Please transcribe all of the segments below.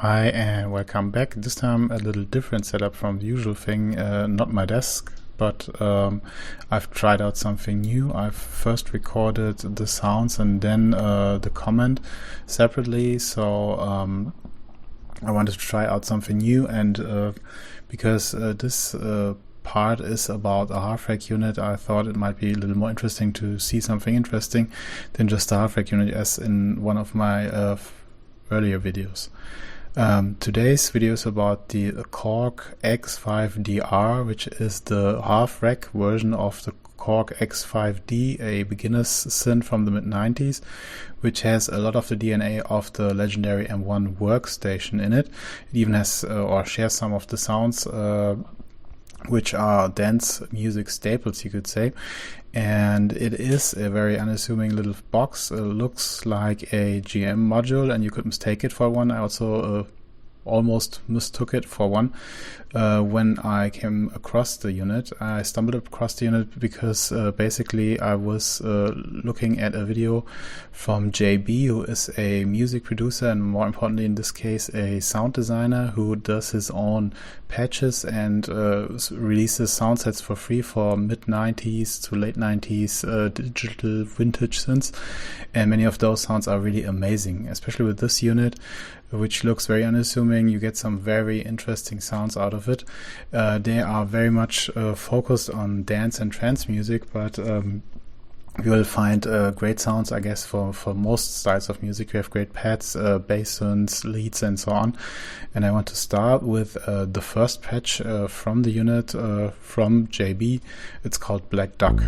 Hi and welcome back. This time a little different setup from the usual thing, not my desk, but I've tried out something new. I've first recorded the sounds and then the comment separately, so I wanted to try out something new, and because this part is about a half rack unit, I thought it might be a little more interesting to see something interesting than just a half rack unit as in one of my earlier videos. Today's video is about the Korg X5DR, which is the half rack version of the Korg X5D, a beginner's synth from the mid-90s, which has a lot of the DNA of the legendary M1 workstation in it. It even has or shares some of the sounds which are dance music staples, you could say. And it is a very unassuming little box. Looks like a GM module, and you could mistake it for one. I also almost mistook it for one when I came across the unit. I stumbled across the unit because basically I was looking at a video from JayB, who is a music producer and more importantly in this case a sound designer who does his own patches and releases sound sets for free for mid-90s to late 90s digital vintage synths, and many of those sounds are really amazing, especially with this unit, which looks very unassuming. You get some very interesting sounds out of it. They are very much focused on dance and trance music, but you will find great sounds, I guess, for most styles of music. You have great pads, bass synths, leads, and so on. And I want to start with the first patch from the unit from JayB. It's called Black Duck.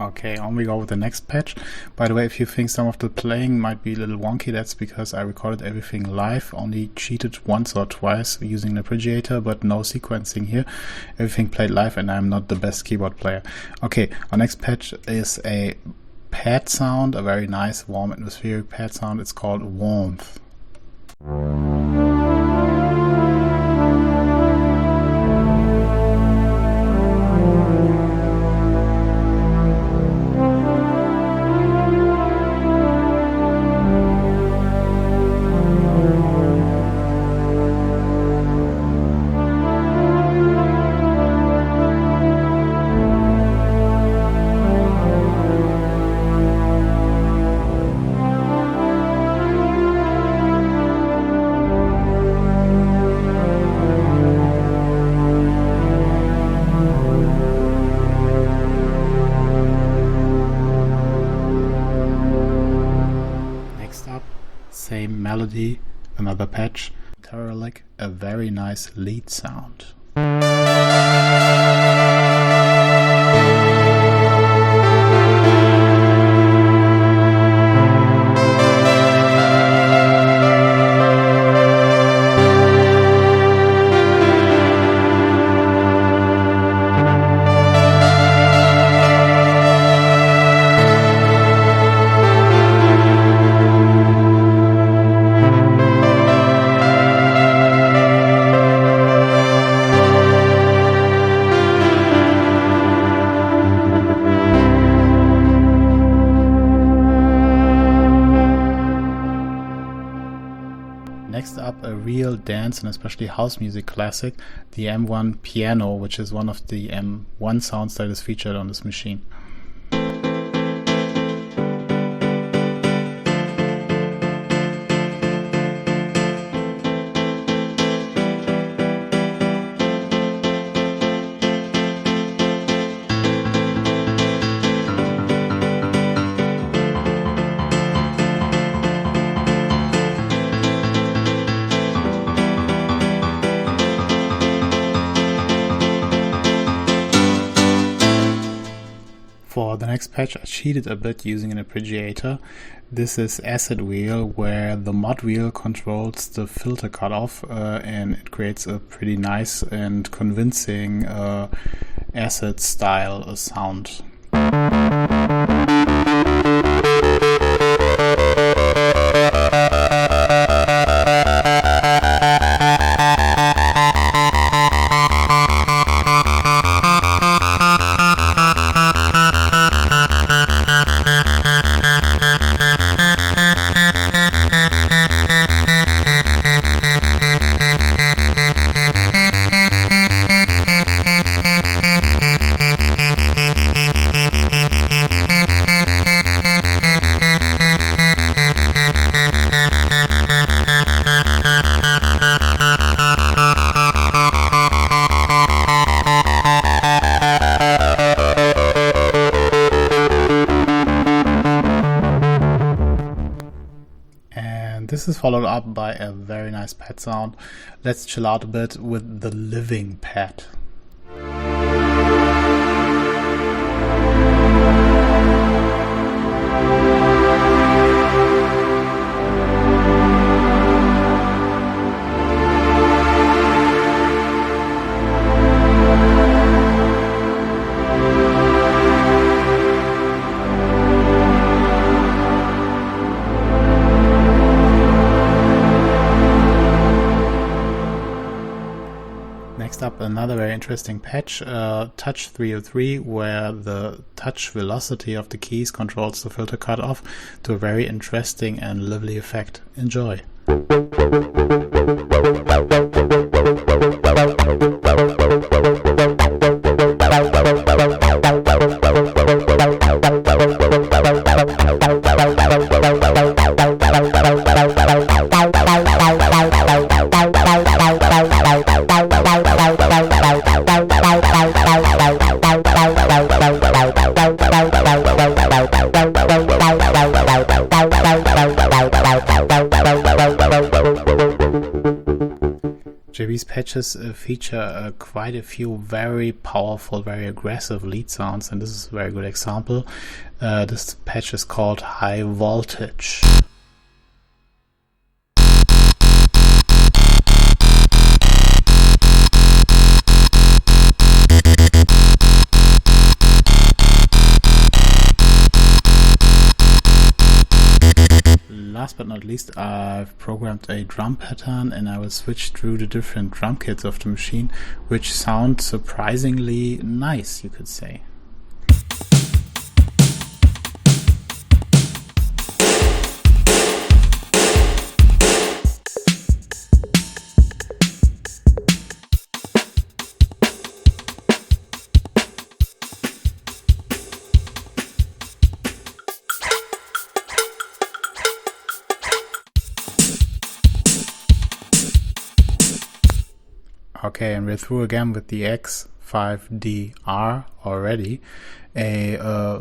Okay, on we go with the next patch. By the way, if you think some of the playing might be a little wonky, that's because I recorded everything live, only cheated once or twice using an arpeggiator, but no sequencing here. Everything played live and I'm not the best keyboard player. Okay, our next patch is a pad sound, a very nice, warm, atmospheric pad sound. It's called Warmth. Same melody, another patch, Etheralnic, a very nice lead sound. real dance and especially house music classic, the M1 Piano, which is one of the M1 sounds that is featured on this machine. For the next patch I cheated a bit using an arpeggiator. This is Acid Wheel, where the mod wheel controls the filter cutoff and it creates a pretty nice and convincing acid style sound. This is followed up by a very nice pad sound. Let's chill out a bit with the Living Pad. Next up, another very interesting patch, TouchUr303, where the touch velocity of the keys controls the filter cutoff to a very interesting and lively effect. Enjoy! JayB's patches feature quite a few very powerful, very aggressive lead sounds, and this is a very good example. This patch is called High Voltage. Last but not least, I've programmed a drum pattern and I will switch through the different drum kits of the machine, which sound surprisingly nice, you could say. Okay, and we're through again with the X5DR already, a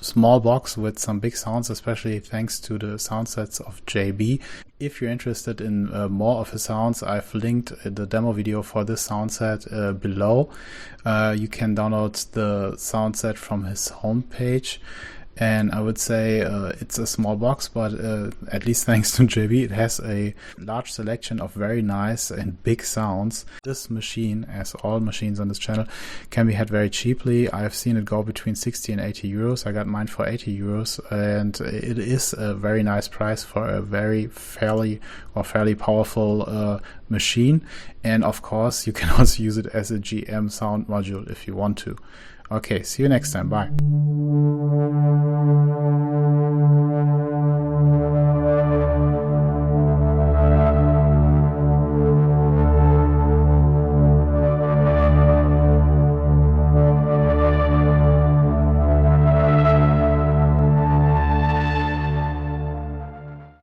small box with some big sounds, especially thanks to the sound sets of JayB. If you're interested in more of his sounds, I've linked the demo video for this sound set below. You can download the sound set from his homepage. And I would say it's a small box, but at least thanks to JayB, it has a large selection of very nice and big sounds. This machine, as all machines on this channel, can be had very cheaply. I've seen it go between 60 and 80 euros. I got mine for 80 euros, and it is a very nice price for a fairly powerful machine. And of course, you can also use it as a GM sound module if you want to. Okay, see you next time. Bye.